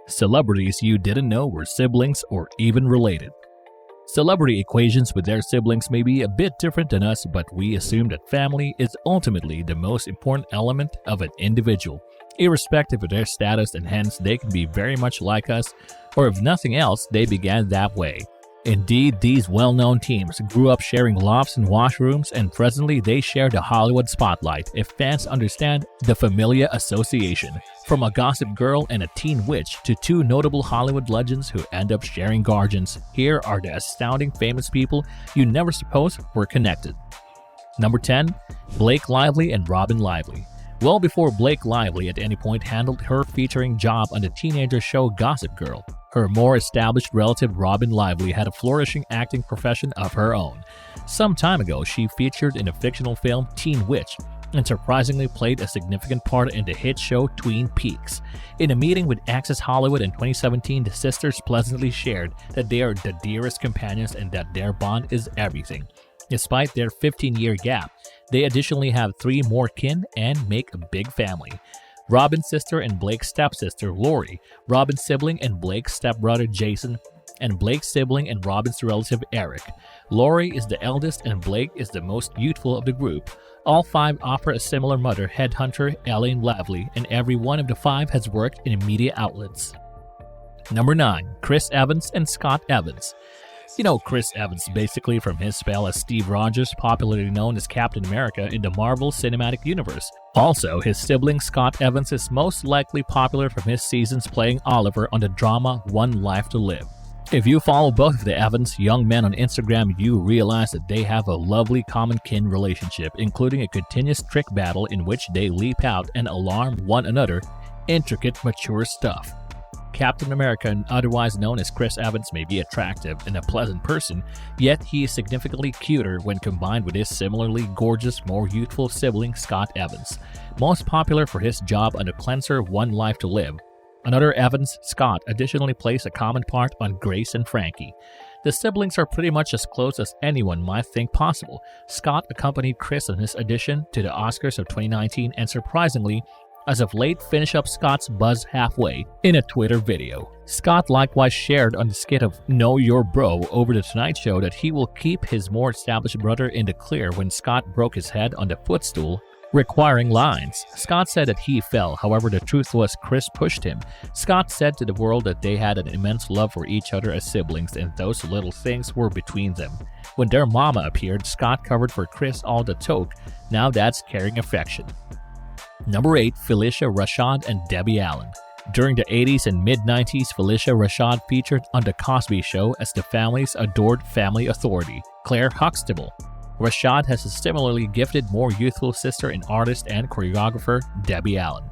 Celebrities you didn't know were siblings or even related. Celebrity equations with their siblings may be a bit different than us, but we assume that family is ultimately the most important element of an individual, irrespective of their status, and hence they can be very much like us, or if nothing else, they began that way. Indeed, these well-known teams grew up sharing lofts and washrooms, and presently they share the Hollywood spotlight, if fans understand the familial association. From a gossip girl and a teen witch to two notable Hollywood legends who end up sharing guardians, here are the astounding famous people you never supposed were connected. Number 10. Blake Lively and Robyn Lively. Well before Blake Lively at any point handled her featuring job on the teenager show Gossip Girl, her more established relative Robyn Lively had a flourishing acting profession of her own. Some time ago, she featured in the fictional film Teen Witch, and surprisingly played a significant part in the hit show Twin Peaks. In a meeting with Access Hollywood in 2017, the sisters pleasantly shared that they are the dearest companions and that their bond is everything. Despite their 15-year gap, they additionally have 3 more kin and make a big family. Robyn's sister and Blake's stepsister, Lori, Robyn's sibling and Blake's stepbrother, Jason, and Blake's sibling and Robyn's relative, Eric. Lori is the eldest and Blake is the most youthful of the group. All 5 offer a similar mother, headhunter Robyn Lively, and every one of the 5 has worked in media outlets. Number 9. Chris Evans and Scott Evans. You know Chris Evans basically from his spell as Steve Rogers, popularly known as Captain America in the Marvel Cinematic Universe. Also, his sibling Scott Evans is most likely popular from his seasons playing Oliver on the drama One Life to Live. If you follow both of the Evans young men on Instagram, you realize that they have a lovely common kin relationship, including a continuous trick battle in which they leap out and alarm one another. Intricate, mature stuff. Captain America, otherwise known as Chris Evans, may be attractive and a pleasant person, yet he is significantly cuter when combined with his similarly gorgeous, more youthful sibling Scott Evans. Most popular for his job on the cleanser One Life to Live. Another Evans, Scott, additionally plays a common part on Grace and Frankie. The siblings are pretty much as close as anyone might think possible. Scott accompanied Chris on his audition to the Oscars of 2019 and surprisingly, as of late, finished up Scott's buzz halfway in a Twitter video. Scott likewise shared on the skit of Know Your Bro over The Tonight Show that he will keep his more established brother in the clear when Scott broke his head on the footstool, requiring lines. Scott said that he fell, however the truth was Chris pushed him. Scott said to the world that they had an immense love for each other as siblings and those little things were between them. When their mama appeared, Scott covered for Chris all the talk. Now that's caring affection. Number 8. Phylicia Rashad and Debbie Allen. During the 80s and mid-90s, Phylicia Rashad featured on The Cosby Show as the family's adored family authority, Claire Huxtable. Rashad has a similarly gifted, more youthful sister and artist and choreographer, Debbie Allen.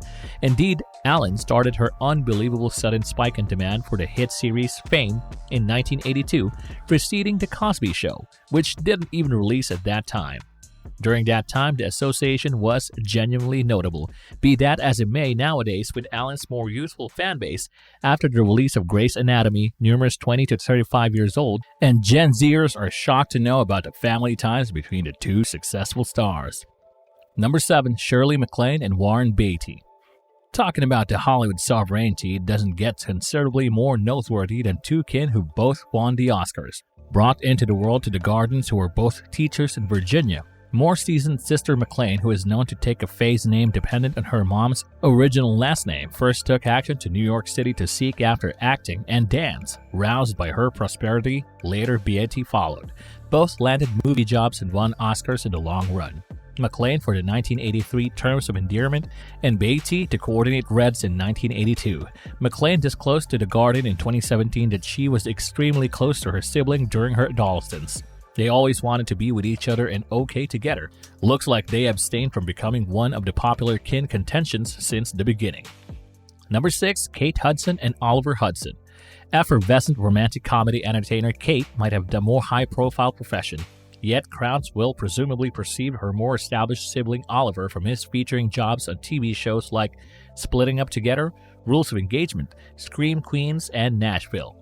Indeed, Allen started her unbelievable sudden spike in demand for the hit series Fame in 1982, preceding The Cosby Show, which didn't even release at that time. During that time, the association was genuinely notable. Be that as it may, nowadays, with Allen's more youthful fanbase, after the release of Grey's Anatomy, numerous 20 to 35 years old, and Gen Zers are shocked to know about the family ties between the two successful stars. Number 7. Shirley MacLaine and Warren Beatty. Talking about the Hollywood sovereignty doesn't get considerably more noteworthy than two kin who both won the Oscars, brought into the world to the Gardens, who were both teachers in Virginia. More seasoned sister MacLaine, who is known to take a phase name dependent on her mom's original last name, first took action to New York City to seek after acting and dance. Roused by her prosperity, later Beatty followed. Both landed movie jobs and won Oscars in the long run. MacLaine for the 1983 Terms of Endearment, and Beatty to coordinate Reds in 1982. MacLaine disclosed to The Guardian in 2017 that she was extremely close to her sibling during her adolescence. They always wanted to be with each other and okay together. Looks like they abstained from becoming one of the popular kin contentions since the beginning. Number 6. Kate Hudson and Oliver Hudson. Effervescent romantic comedy entertainer Kate might have the more high-profile profession, yet crowds will presumably perceive her more established sibling Oliver from his featuring jobs on TV shows like Splitting Up Together, Rules of Engagement, Scream Queens, and Nashville.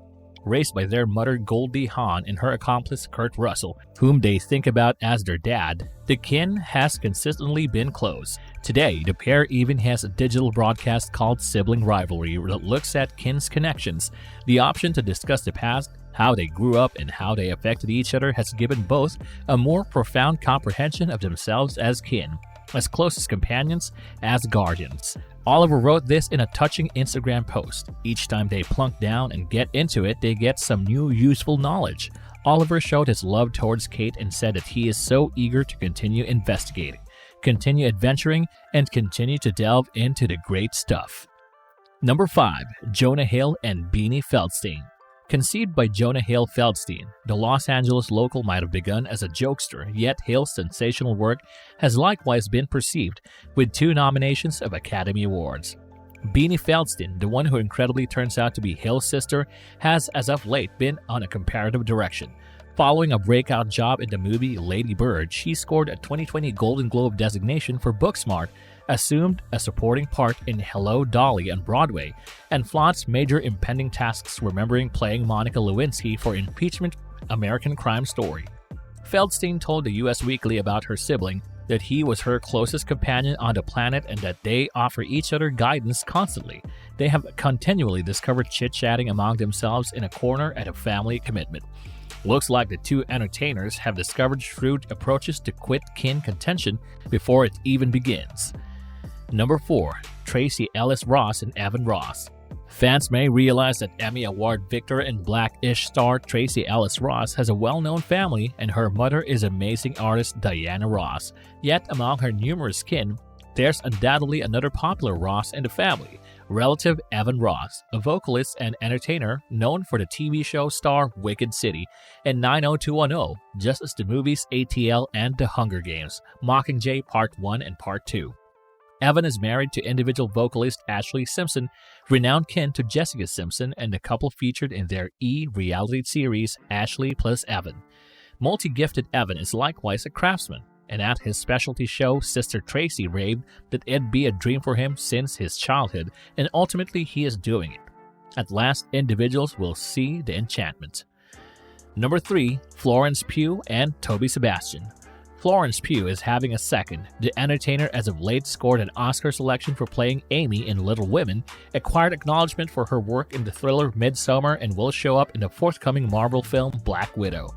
Raised by their mother Goldie Hawn and her accomplice Kurt Russell, whom they think about as their dad, the kin has consistently been close. Today, the pair even has a digital broadcast called Sibling Rivalry that looks at kin's connections. The option to discuss the past, how they grew up, and how they affected each other has given both a more profound comprehension of themselves as kin, as close as companions, as guardians. Oliver wrote this in a touching Instagram post. Each time they plunk down and get into it, they get some new useful knowledge. Oliver showed his love towards Kate and said that he is so eager to continue investigating, continue adventuring, and continue to delve into the great stuff. Number 5. Jonah Hill and Beanie Feldstein. Conceived by Jonah Hill Feldstein, the Los Angeles local might have begun as a jokester, yet Hill's sensational work has likewise been perceived with 2 nominations of Academy Awards. Beanie Feldstein, the one who incredibly turns out to be Hill's sister, has as of late been on a comparative direction. Following a breakout job in the movie Lady Bird, she scored a 2020 Golden Globe designation for Booksmart, assumed a supporting part in Hello, Dolly on Broadway, and flaunts major impending tasks, remembering playing Monica Lewinsky for Impeachment American Crime Story. Feldstein told the US Weekly about her sibling that he was her closest companion on the planet and that they offer each other guidance constantly. They have continually discovered chit-chatting among themselves in a corner at a family commitment. Looks like the 2 entertainers have discovered shrewd approaches to quit kin contention before it even begins. Number 4. Tracee Ellis Ross and Evan Ross. Fans may realize that Emmy Award victor and Black-ish star Tracee Ellis Ross has a well-known family, and her mother is amazing artist Diana Ross. Yet among her numerous kin, there's undoubtedly another popular Ross in the family, relative Evan Ross, a vocalist and entertainer known for the TV show star Wicked City and 90210, just as the movies ATL and The Hunger Games, Mockingjay Part 1 and Part 2. Evan is married to individual vocalist Ashley Simpson, renowned kin to Jessica Simpson, and the couple featured in their reality series Ashley plus Evan. Multi-gifted Evan is likewise a craftsman, and at his specialty show, Sister Tracy raved that it'd be a dream for him since his childhood, and ultimately he is doing it. At last, individuals will see the enchantment. Number 3. Florence Pugh and Toby Sebastian. Florence Pugh is having a second. The entertainer as of late scored an Oscar selection for playing Amy in Little Women, acquired acknowledgement for her work in the thriller Midsommar, and will show up in the forthcoming Marvel film Black Widow.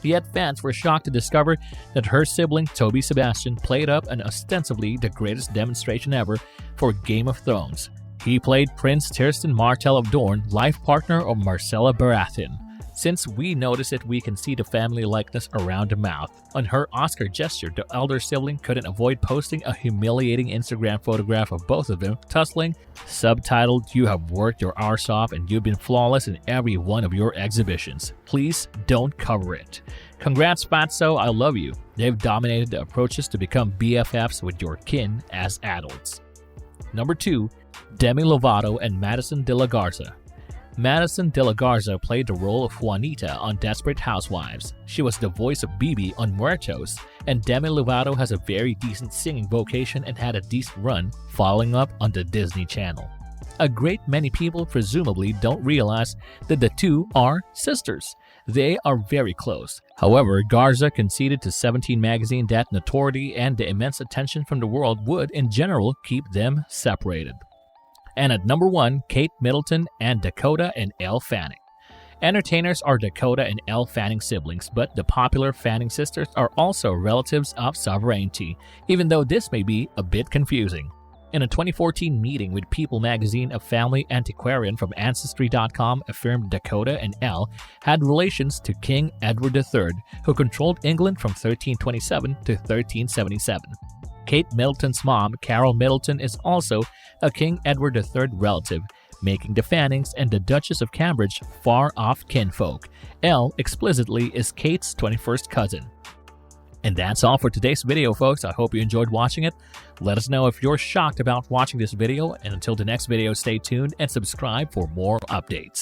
Yet fans were shocked to discover that her sibling Toby Sebastian played up an ostensibly the greatest demonstration ever for Game of Thrones. He played Prince Tristan Martell of Dorne, life partner of Marcella Baratheon. Since we notice it, we can see the family likeness around the mouth. On her Oscar gesture, the elder sibling couldn't avoid posting a humiliating Instagram photograph of both of them tussling, subtitled, "You have worked your arse off and you've been flawless in every one of your exhibitions. Please don't cover it. Congrats, Fatso, I love you." They've dominated the approaches to become BFFs with your kin as adults. Number 2. Demi Lovato and Madison De La Garza. Madison De La Garza played the role of Juanita on Desperate Housewives. She was the voice of Bibi on Muertos, and Demi Lovato has a very decent singing vocation and had a decent run following up on the Disney Channel. A great many people presumably don't realize that the 2 are sisters. They are very close. However, Garza conceded to 17 magazine that notoriety and the immense attention from the world would, in general, keep them separated. And at number 1, Kate Middleton and Dakota and Elle Fanning. Entertainers are Dakota and Elle Fanning siblings, but the popular Fanning sisters are also relatives of sovereignty, even though this may be a bit confusing. In a 2014 meeting with People magazine, a family antiquarian from Ancestry.com affirmed Dakota and Elle had relations to King Edward III, who controlled England from 1327 to 1377. Kate Middleton's mom, Carol Middleton, is also a King Edward III relative, making the Fannings and the Duchess of Cambridge far-off kinfolk. Elle explicitly is Kate's 21st cousin. And that's all for today's video, folks. I hope you enjoyed watching it. Let us know if you're shocked about watching this video, and until the next video, stay tuned and subscribe for more updates.